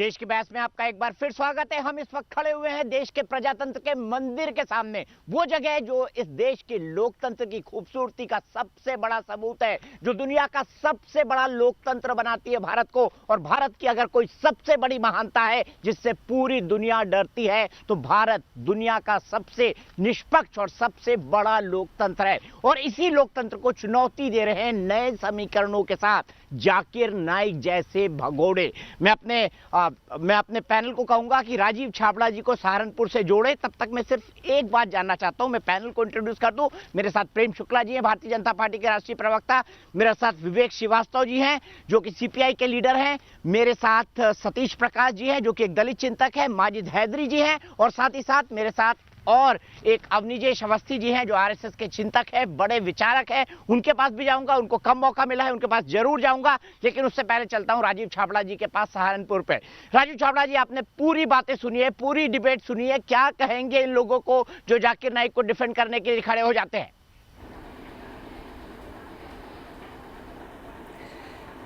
देश के बहस में आपका एक बार फिर स्वागत है। हम इस वक्त खड़े हुए हैं देश के प्रजातंत्र के मंदिर के सामने। वो जगह है जो इस देश के लोकतंत्र की खूबसूरती का सबसे बड़ा सबूत है, जो दुनिया का सबसे बड़ा लोकतंत्र बनाती है भारत को। और भारत की अगर कोई सबसे बड़ी महानता है जिससे पूरी दुनिया डरती है तो भारत दुनिया का सबसे निष्पक्ष और सबसे बड़ा लोकतंत्र है। और इसी लोकतंत्र को चुनौती दे रहे हैं नए समीकरणों के साथ जाकिर नाइक जैसे भगोड़े। मैं अपने पैनल को कहूंगा कि राजीव छाबड़ा जी को सहारनपुर से जोड़े। तब तक मैं सिर्फ एक बात जानना चाहता हूं, मैं पैनल को इंट्रोड्यूस कर दूं। मेरे साथ प्रेम शुक्ला जी हैं, भारतीय जनता पार्टी के राष्ट्रीय प्रवक्ता। मेरे साथ विवेक श्रीवास्तव जी हैं जो कि सीपीआई के लीडर हैं। मेरे साथ सतीश प्रकाश जी हैं जो कि एक दलित चिंतक है। माजिद हैदरी जी हैं और साथ ही साथ मेरे साथ और एक अवनिजेश अवस्थी जी हैं जो आरएसएस के चिंतक है, बड़े विचारक है। उनके पास भी जाऊंगा, उनको कम मौका मिला है, उनके पास जरूर जाऊंगा। लेकिन उससे पहले चलता हूं राजीव छाबड़ा जी के पास सहारनपुर पे। राजीव छाबड़ा जी, आपने पूरी बातें सुनी है, पूरी डिबेट सुनी है, क्या कहेंगे इन लोगों को जो जाकिर नाइक को डिफेंड करने के लिए खड़े हो जाते हैं?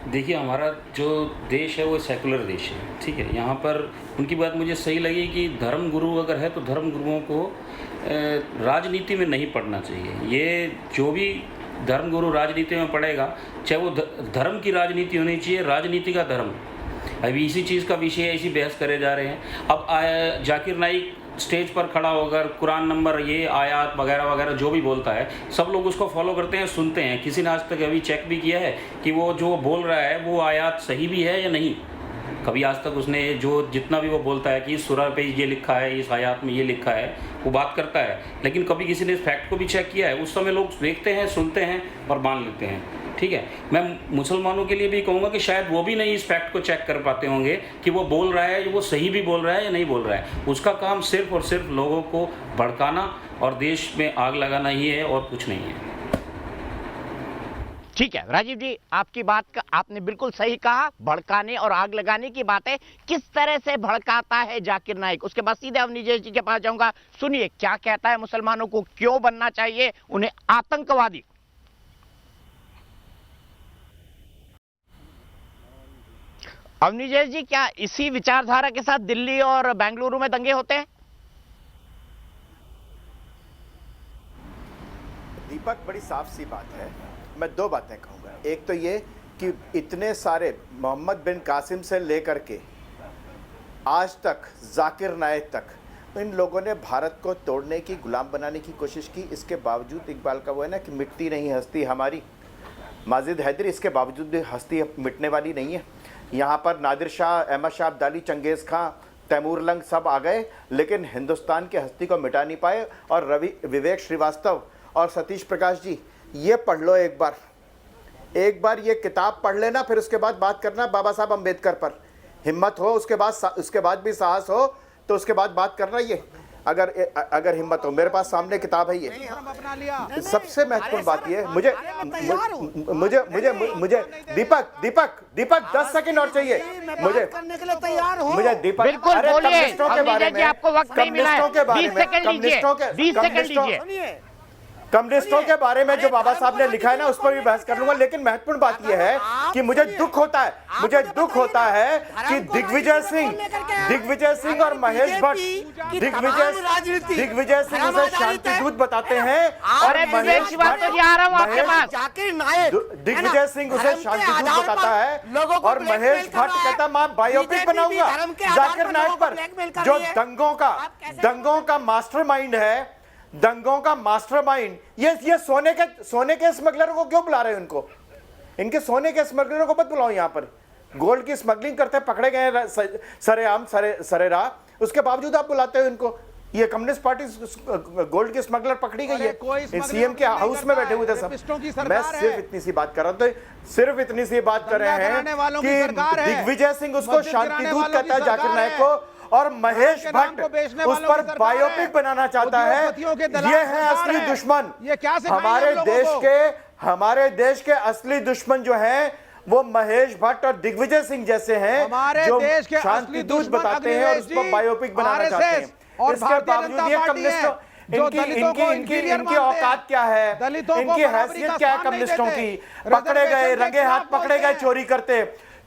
देखिए, हमारा जो देश है वो सेकुलर देश है, ठीक है। यहाँ पर उनकी बात मुझे सही लगी कि धर्म गुरु अगर है तो धर्म गुरुओं को राजनीति में नहीं पढ़ना चाहिए। ये जो भी धर्म गुरु राजनीति में पढ़ेगा, चाहे वो धर्म की राजनीति होनी चाहिए, राजनीति का धर्म। अभी इसी चीज़ का विषय इसी बहस करे जा रहे हैं। अब जाकिर नाइक स्टेज पर खड़ा होकर कुरान नंबर ये आयात वगैरह वगैरह जो भी बोलता है, सब लोग उसको फॉलो करते हैं, सुनते हैं। किसी ने आज तक अभी चेक भी किया है कि वो जो बोल रहा है वो आयात सही भी है या नहीं? कभी आज तक उसने जो जितना भी वो बोलता है कि इस सूरा पे ये लिखा है, इस आयात में ये लिखा है, वो बात करता है, लेकिन कभी किसी ने फैक्ट को भी चेक किया है? उस समय लोग देखते हैं, सुनते हैं और मान लेते हैं, ठीक है। मैं मुसलमानों के लिए भी कहूँगा कि शायद वो भी नहीं इस फैक्ट को चेक कर पाते होंगे कि वो बोल रहा है, वो सही भी बोल रहा है या नहीं बोल रहा है। उसका काम सिर्फ और सिर्फ लोगों को भड़काना और देश में आग लगाना ही है और कुछ नहीं है। ठीक है राजीव जी, आपकी बात का आपने बिल्कुल सही कहा। भड़काने और आग लगाने की बात है, किस तरह से भड़काता है जाकिर नाइक। उसके बाद सीधे अवनिजेश जी के पास जाऊंगा। सुनिए क्या कहता है, मुसलमानों को क्यों बनना चाहिए उन्हें आतंकवादी। अवनिजेश जी, क्या इसी विचारधारा के साथ दिल्ली और बेंगलुरु में दंगे होते हैं? दीपक, बड़ी साफ सी बात है। मैं दो बातें कहूँगा। एक तो ये कि इतने सारे मोहम्मद बिन कासिम से लेकर के आज तक जाकिर नाइक तक इन लोगों ने भारत को तोड़ने की, गुलाम बनाने की कोशिश की। इसके बावजूद इकबाल का वो है ना कि मिटती नहीं हस्ती हमारी। माजिद हैदरी, इसके बावजूद भी हस्ती मिटने वाली नहीं है। यहाँ पर नादिर शाह, अहमद शाह अब्दाली, चंगेज़ खां, तैमूर लंग सब आ गए, लेकिन हिंदुस्तान की हस्ती को मिटा नहीं पाए। और विवेक श्रीवास्तव और सतीश प्रकाश जी, ये पढ़ लो एक बार ये किताब पढ़ लेना, फिर उसके बाद बात करना बाबा साहब अम्बेडकर पर। हिम्मत हो, उसके बाद भी साहस हो तो उसके बाद बात करना। ये अगर हिम्मत हो, मेरे पास सामने किताब है। ये सबसे महत्वपूर्ण बात ये मुझे दीपक 10 सेकंड और चाहिए मुझे दीपक। बिल्कुल बोलिए, अवनिजेश जी आपको वक्त नहीं मिला है, 20 सेकंड लीजिए। कम्युनिस्टों के बारे में जो बाबा साहब ने लिखा है ना, उस पर भी बहस कर लूंगा। लेकिन महत्वपूर्ण बात यह है कि मुझे दुख होता है कि दिग्विजय सिंह और महेश भट्ट, दिग्विजय सिंह उसे शांति दूत बताते हैं और दिग्विजय सिंह उसे शांति दूत बताता है और महेश भट्ट कहता मैं बायोपिक बनाऊंगा जाकिर नाइक पर, जो दंगों का मास्टरमाइंड है। दंगों का मास्टरमाइंड ये सोने के स्मगलरों को क्यों बुला रहे हैं? इनके सोने के स्मगलरों को मत बुलाओ। यहाँ पर गोल्ड की स्मगलिंग करते पकड़े गए सरेआम सरेराह, उसके बावजूद आप बुलाते हो इनको। ये कम्युनिस्ट पार्टी गोल्ड की स्मगलर पकड़ी गई है, सीएम के हाउस में बैठे हुए थे सब। मैं सिर्फ इतनी सी बात कर रहा हूं, तो सिर्फ इतनी सी बात कर रहे हैं कि दिग्विजय सिंह उसको शांति दूत कहता है जाकिर नाइक को, और महेश भट्ट उस पर बायोपिक बनाना चाहता है। ये है असली दुश्मन। हमारे देश के असली दुश्मन जो हैं वो महेश भट्ट और दिग्विजय सिंह जैसे हैं, जो शांति दूत बताते हैं और उस पर बायोपिक बनाना चाहते हैं। इसके बावजूद ये कम्युनिस्टों इनकी औकात क्या है, इनकी हैसियत क्या है कम्युनिस्टों की? पकड़े गए, रंगे हाथ पकड़े गए चोरी करते।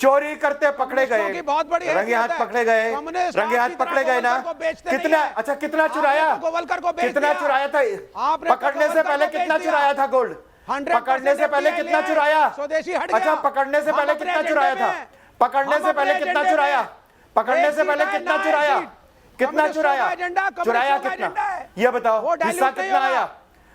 चोरी करते पकड़े गए, कम्युनिस्टों की बहुत बड़ी रंगे हाथ हैसियत है। पकड़े गए, कम्युनिस्ट रंगे हाथ आपकी पकड़े तरह गए ना। गोवलकर को बेचते नहीं कितना, है। अच्छा कितना चुराया, आपने तो गोवलकर को बेच कितना दिया। चुराया था? आपने तो पकड़ने से गोवलकर पहले को बेच कितना दिया। चुराया था गोल्ड? 100% पकड़ने से पहले FDI कितना ले, चुराया? स्वदेशी हट गया। अच्छा पकड़ने से हम पहले अपने कितना एजेंडे चुराया में था? हैं। पकड़ने हम से पहले अपने कितना एजेंडे चुराया? में। पकड़ने एक से पहले सीट है, कितना ना चुराया? सीट। कितना कम्युनिस्टों चुराया? का एजेंडा, चुराया कम्युनिस्टों का कितना? एजेंडा है। ये बताओ वो हिस्सा डायल्यूट नहीं कितना होगा। आया?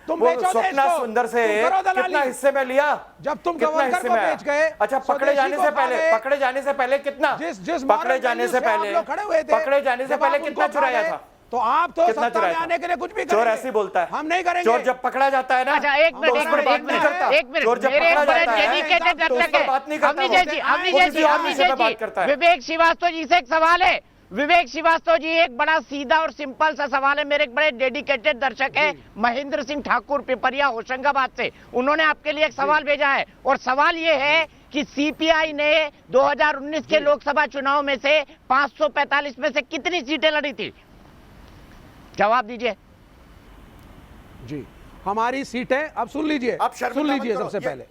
तुम वो बेचो देश स्वप्ना को, सुंदर से तुम करो दलाली। कितना हिस्से में लिया? जब तुम कितना गोवलकर हिस्से को में आया? बेच गए, अच्छा पकड़े स्वदेशी जाने को से खा पहले, गए। पकड़े जाने से पहले कितना? जिस पकड़े जाने से पहले, आप लोग खड़े हुए थे, पकड़े जाने से जब पहले आप कितना उनको चुराया खा था? गए, तो आप तो कितना सत्ता चुराया में था? आने के लिए कुछ भी चोर करेंगे। ऐसे ही बोलता है, हम नहीं करेंगे। चोर जब पकड़ा जाता है ना, अच्छा एक मिनट, तो उस पर बात नहीं करता। चोर जब मेरे पकड़ा बड़े जाता है डेडिकेटेड तो उस दर्शक पर है। बात नहीं करता, अवनीश जी, वो अवनीश किसी जी, और अवनीश विषय पे बात जी, करता है। विवेक श्रीवास्तव जी से एक सवाल है। विवेक श्रीवास्तव जी, एक बड़ा सीधा और सिंपल सा सवाल है। मेरे एक बड़े डेडिकेटेड दर्शक है महेंद्र सिंह ठाकुर पिपरिया होशंगाबाद से, उन्होंने आपके लिए एक सवाल भेजा है और सवाल ये है कि सीपीआई ने 2019 के लोकसभा चुनाव में से 545 में से कितनी सीटें लड़ी थी? जवाब दीजिए। जी, हमारी सीटें, अब सुन लीजिए, आप शर्मिंदा सुन लीजिए मत करो, सबसे ये- पहले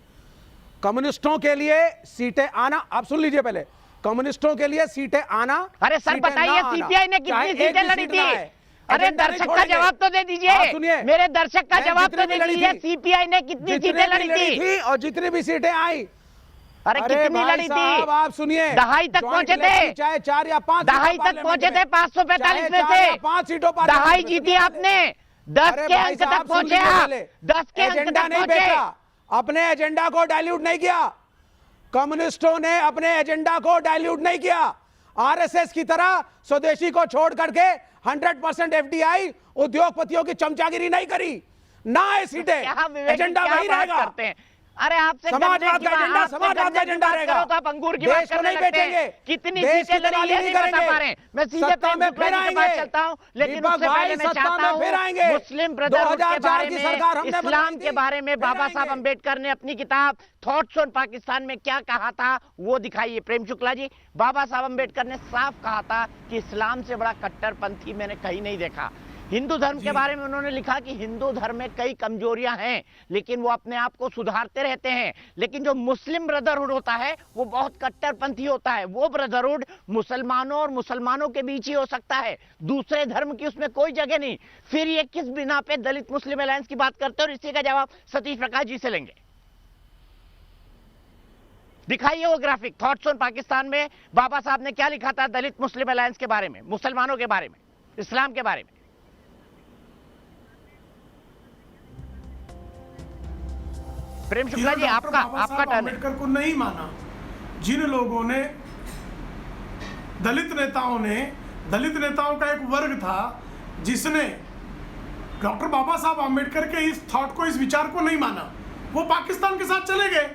कम्युनिस्टों के लिए सीटें आना, आप सुन लीजिए पहले, कम्युनिस्टों के लिए सीटें आना। अरे सर सीटें बताइए, ना आना। सीपीआई ने चाहे कितनी एक सीटें भी लड़ी सीट थी? ना आए, अरे एजेंडा नहीं दर्शक का छोड़ेंगे। जवाब तो दे आप दीजिए, सुनिए, मेरे दर्शक का मैं जवाब जितनी तो दे भी लड़ी दीजिए। थी, सीपीआई ने कितनी जितनी सीटें भी लड़ी थी? और जितनी भी सीटें आई, अरे कितनी भाई लड़ी साहब, थी? आप सुनिए, दहाई तक जॉइंट पहुंचे इलेक्शन थे, चाहे 4 या 5 दहाई तक पहुंचे थे 545 में से 5 सीटों पर दहाई जीती आपने, 10 अरे के भाई अंक तक साहब, सुन पहुंचे लीजिए आप, पहले। 10 के अंक एजेंडा तक नहीं पहुंचे। बेचा, अपने एजेंडा को डाइल्यूट नहीं किया। कम्युनिस्टों ने अपने एजेंडा को डाइल्यूट नहीं किया। आरएसएस की तरह स्वदेशी को छोड़ करके 100% एफडीआई उद्योगपतियों की चमचागिरी नहीं करी। ना ये सीटें, क्या विवेक जी, एजेंडा क्या वही बात रहेगा। करते हैं? अरे आपसे समाजवाद गन्ने की का एजेंडा, बात- आपसे समाजवाद गन्ने का की एजेंडा बात रहेगा। करो तो आप अंगूर की बात देश को करने नहीं लगते हैं। बेचेंगे, कितनी देश सीटें की लड़ी दलाली ये नहीं नहीं बता करेंगे। पा रहे हैं। मैं सीधे सत्ता प्रेम में शुक्ला फिर जी के पास आएंगे। चलता हूं, लेकिन दीपक उससे भाई, पहले मैं सत्ता चाहता में फिर हूं आएंगे। मुस्लिम ब्रदरहुड के 2004 बारे की में, सरकार हमने इस्लाम बनाई के थी, बारे में फिर बाबा साहब आएंगे। अम्बेडकर ने अपनी किताब थॉट्स ऑन पाकिस्तान में क्या कहा था वो दिखाइए प्रेम शुक्ला जी। बाबा साहब अम्बेडकर ने साफ कहा था कि इस्लाम से बड़ा कट्टरपंथी मैंने कहीं नहीं देखा। हिंदू धर्म के बारे में उन्होंने लिखा कि हिंदू धर्म में कई कमजोरियां हैं, लेकिन वो अपने आप को सुधारते रहते हैं। लेकिन जो मुस्लिम ब्रदरहुड होता है वो बहुत कट्टरपंथी होता है। वो ब्रदरहुड मुसलमानों और मुसलमानों के बीच ही हो सकता है, दूसरे धर्म की उसमें कोई जगह नहीं। फिर ये किस बिना पे दलित मुस्लिम अलायंस की बात करते हैं? और इसी का जवाब सतीश प्रकाश जी से लेंगे। दिखाइए वो ग्राफिक, थॉट्स ऑन पाकिस्तान में बाबा साहब ने क्या लिखा था दलित मुस्लिम अलायंस के बारे में, मुसलमानों के बारे में, इस्लाम के बारे में। प्रेम शुक्ला जी, डॉक्टर आपका बाबा आपका साहब टर्न है। अम्बेडकर को नहीं माना। जिन लोगों ने दलित नेताओं का एक वर्ग था जिसने डॉक्टर बाबा साहब अम्बेडकर के इस थॉट को, इस विचार को नहीं माना, वो पाकिस्तान के साथ चले गए।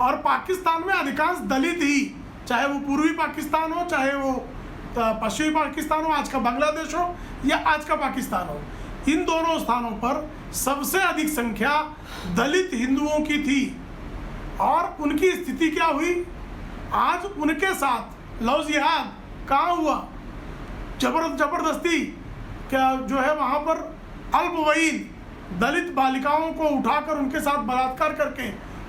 और पाकिस्तान में अधिकांश दलित ही, चाहे वो पूर्वी पाकिस्तान हो, चाहे वो पश्चिमी पाकिस्तान हो, आज का बांग्लादेश हो या आज का पाकिस्तान हो, इन दोनों स्थानों पर सबसे अधिक संख्या दलित हिंदुओं की थी। और उनकी स्थिति क्या हुई? आज उनके साथ लव जिहाद कहाँ हुआ? जबरदस्ती क्या जो है वहाँ पर अल्पवयीन दलित बालिकाओं को उठाकर उनके साथ बलात्कार करके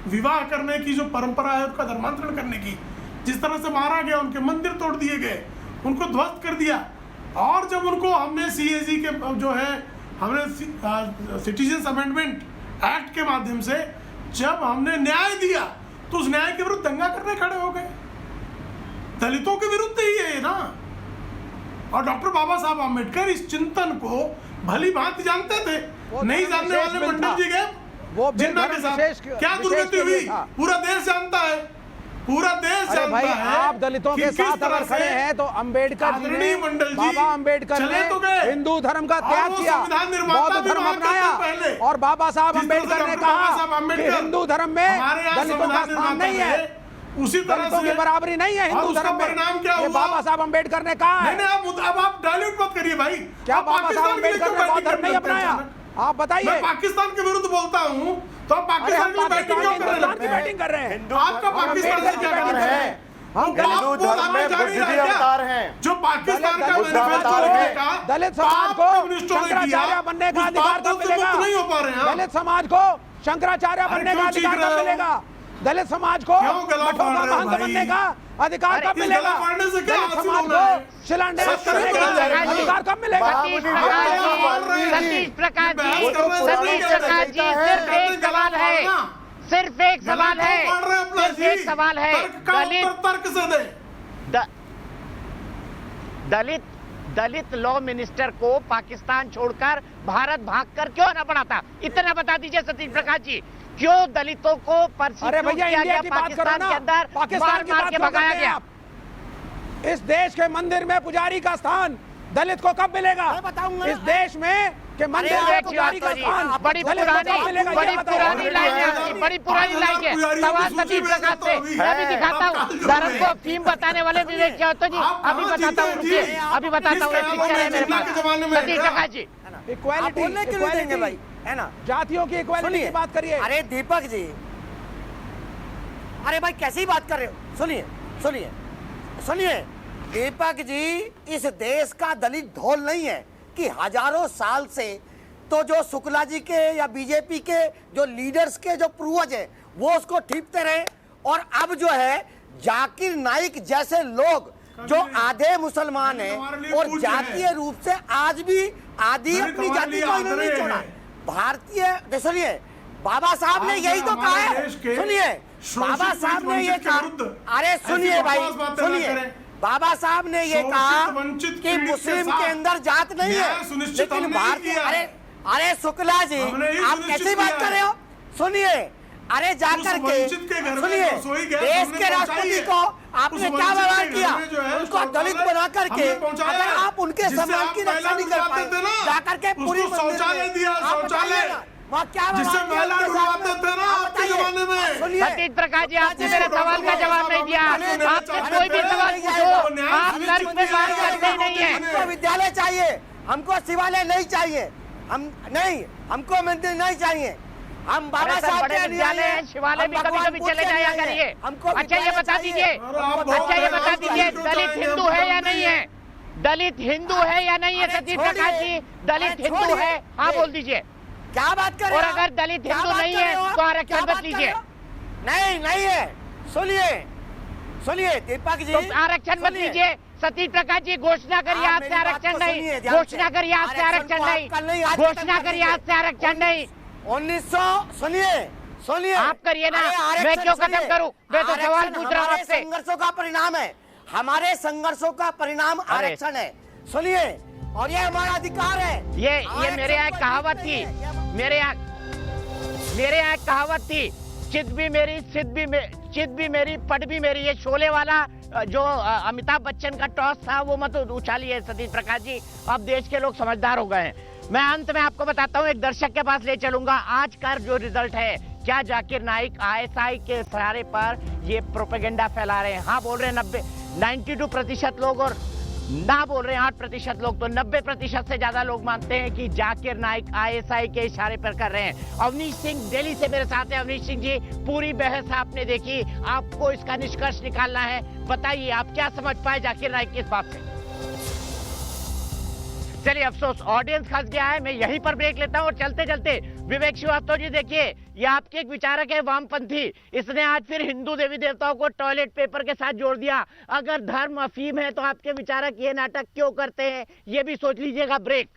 विवाह करने की जो परंपरा है उसका धर्मांतरण करने की, जिस तरह से मारा गया, उनके मंदिर तोड़ दिए गए, उनको ध्वस्त कर दिया। और जब उनको हमने CAG के जो है हमने सिटीजन्स अमेंडमेंट एक्ट के माध्यम से जब हमने न्याय दिया तो उस न्याय के विरुद्ध दंगा करने खड़े हो गए। दलितों के विरुद्ध ही है ना। और डॉक्टर बाबा साहब अम्बेडकर इस चिंतन को भली भांति जानते थे। नहीं जानने वाले मंडल जी गए वो जिन्ना के साथ क्या दुर्गति हुई पूरा देश जानता है, पूरा देश अरे जानता भाई, है। आप दलितों कि के किस साथ तरह अगर से खड़े हैं तो अम्बेडकर जी आदरणीय ने, मंडल जी बाबा अम्बेडकर चले ने तो गए। हिंदू धर्म का और त्याग वो किया, संविधान निर्माता बौद्ध भी धर्म वहाँ के थे अपनाया। पहले। और बाबा साहब जिस तरह से अम्बेडकर ने डॉक्टर बाबा साहब कहा कि अम्बेडकर हिंदू धर्म में हमारे यहाँ दलितों का संविधान स्थान नहीं निर्माता है, थे। उसी तरह दलितों से की बराबरी नहीं है और हिंदू उसका धर्म में। परिणाम क्या ये हुआ? बाबा साहब अम्बेडकर ने कहा है। नहीं, अब आप डायल्यूट मत करिए भाई। क्या आप बाबा साहब पाकिस्तान के लिए अम्बेडकर क्यों ने बौद्ध बैटिंग धर्म नहीं करते हैं अपनाया? अचानक? आप बताइए। मैं पाकिस्तान के विरुद्ध बोलता हूँ तो आप अरे पाकिस्तान हम की बैटिंग क्यों कर हिंदुस्तान रहे की हैं? बैटिंग कर रहे हैं। आपका पाकिस्तान से क्या बैटिंग करना कर रहे है? हैं। हम हिंदू धर्म में बुद्धिजीवी अवतार हैं। जो पाकिस्तान का दलित मैनिफेस्टो समाज है को- का दलित समाज को कम्युनिस्टों ने किया, शंकराचार्य बनने का उस अधिकार बात कब से मिलेगा? मुक्त नहीं हो पा रहे हैं। दलित समाज को शंकराचार्य बनने का क्यों अधिकार चीख रहे कब हो? मिलेगा? दलित समाज को क्यों गला मठों फाड़ का रहे हो महंत भाई? बनने का अधिकार कब इस मिलेगा? गला फाड़ने से क्या दलित हासिल समाज होना है? को शिलान्यास सत्तर करने का प्रकार जी। अधिकार कब मिलेगा? सतीश प्रकाश जी, वो तो पुरानी सतीश प्रकाश जी, सिर्फ एक सवाल है, सिर्फ एक सवाल है, सिर्फ एक सवाल है। तर्क से दे। दलित लॉ मिनिस्टर को पाकिस्तान छोड़कर भारत भागकर क्यों ना पड़ा था? इतना बता दीजिए सतीश प्रकाश जी, क्यों दलितों को अरे परसिक्यूट भैया किया इंडिया गया, की बात करो पाकिस्तान ना, के अंदर पाकिस्तान की मार बात के क्यों भगाया करते हैं गया? आप? इस देश के मंदिर में पुजारी का स्थान दलित को कब मिलेगा? मैं बताऊंगा। इस देश में के मंदिर में विवेक पुजारी का जी, स्थान बड़ी दलित को कब मिलेगा? बड़ी ये बताओ। पुरानी लाइन है आपकी, बड़ी पुरानी लाइन है। सवाल सतीश प्रकाश से मैं भी दिखाता हूँ। धर्म को फीम बताने वाले विवेक क्या होते जी, अभी बताता हूँ, रुकिए, अभी बताता हूँ, एक पिक्चर है मेरे पास। सतीश प्रकाश जी, आप इक्वालिटी, बोलने क्यों नहीं देंगे भाई, है ना? जातियों की इक्वालिटी की बात करिए। अरे दीपक जी, अरे भाई कैसी बात कर रहे हो? सुनिए सुनिए सुनिए, दीपक जी, इस देश का दलित ढोल नहीं है कि हजारों साल से तो जो शुक्ला जी के या बीजेपी के जो लीडर्स के जो पूर्वज हैं वो उसको ठीपते रहे, और अब जो है जाकिर नाइक जैसे लोग जो आधे मुसलमान हैं और जातीय रूप से आज भी आधी अपनी जाति को इन्होंने नहीं छोड़ा। भारतीय सुनिए, बाबा साहब ने यही तो कहा है, सुनिए बाबा साहब ने ये कहा, अरे सुनिए भाई सुनिए, बाबा साहब ने ये कहा कि मुस्लिम के अंदर जात नहीं है, लेकिन भारतीय, अरे शुक्ला जी आप कैसी बात कर रहे हो? सुनिए, अरे जाकर के सुनिए, देश के राष्ट्रपति को आपने क्या व्यवहार किया? उनको दलित बना करके अगर आप उनके सम्मान की रक्षा नहीं कर पाए, जाकर के पूरी शौचालय दिया, शौचालय वहाँ क्या जिससे महिला डुबाते थे ना आपके जमाने में। सतीश प्रकाश जी, आपने मेरे सवाल का जवाब नहीं दिया। आपसे कोई भी सवाल पूछो, आप तर्क पे बात करते ही नहीं है। हमको विद्यालय चाहिए, हमको शिवालय नहीं चाहिए, हमको मंदिर नहीं चाहिए, हम बाबा साहब बड़े के विद्यालय हैं, शिवालय भी कभी कभी चले जाया करिए। हमको अच्छा ये बता दीजिए, दलित हिंदू है या नहीं है? दलित हिंदू है या नहीं है सतीश प्रकाश जी? दलित हिंदू है? हाँ बोल दीजिए। क्या बात कर रहे और हो? अगर दलित क्या हिंदू बात नहीं कर रहे है हो? तो आरक्षण क्या मत बात कर लीजिए। रहे हो? नहीं है, सुनिए दीपक जी, तो आरक्षण मत सुनिए। लीजिए। सतीश प्रकाश जी, घोषणा करिए आज से आरक्षण नहीं, घोषणा करिए आज से आरक्षण नहीं, घोषणा करिए आज से आरक्षण नहीं। 1900 सुनिए आप करिए ना, अरे आरक्षण मैं क्यों खत्म सुनिए। करूं? मैं तो सवाल आरक्षण पूछ रहा हूं हमारे आपसे। संघर्षों का परिणाम है, हमारे संघर्षों का परिणाम आरक्षण है, सुनिए, और ये हमारा अधिकार है। ये मेरे यहाँ एक कहावत थी, मेरे यहाँ एक कहावत थी, चित भी मेरी चित भी मेरी पट भी मेरी। ये शोले वाला जो अमिताभ बच्चन का टॉस था वो मत उछालिए सतीश प्रकाश जी, अब देश के लोग समझदार हो गए हैं। मैं अंत में आपको बताता हूँ, एक दर्शक के पास ले चलूंगा। आज का जो रिजल्ट है, क्या जाकिर नाइक आईएसआई के सहारे पर ये प्रोपेगेंडा फैला रहे हैं? हाँ बोल रहे हैं 92% लोग, और ना बोल रहे हैं 8% लोग। तो 90% से ज्यादा लोग मानते हैं कि जाकिर नाइक आईएसआई के इशारे पर कर रहे हैं। अवनीश सिंह दिल्ली से मेरे साथ है। अवनीश सिंह जी, पूरी बहस आपने देखी, आपको इसका निष्कर्ष निकालना है, बताइए आप क्या समझ पाए जाकिर नाइक की इस बात से? चलिए, अफसोस ऑडियंस फंस गया है, मैं यहीं पर ब्रेक लेता हूं। और चलते चलते विवेक श्रीवास्तव जी, देखिए ये आपके एक विचारक है वामपंथी, इसने आज फिर हिंदू देवी देवताओं को टॉयलेट पेपर के साथ जोड़ दिया। अगर धर्म अफीम है तो आपके विचारक ये नाटक क्यों करते हैं, ये भी सोच लीजिएगा। ब्रेक।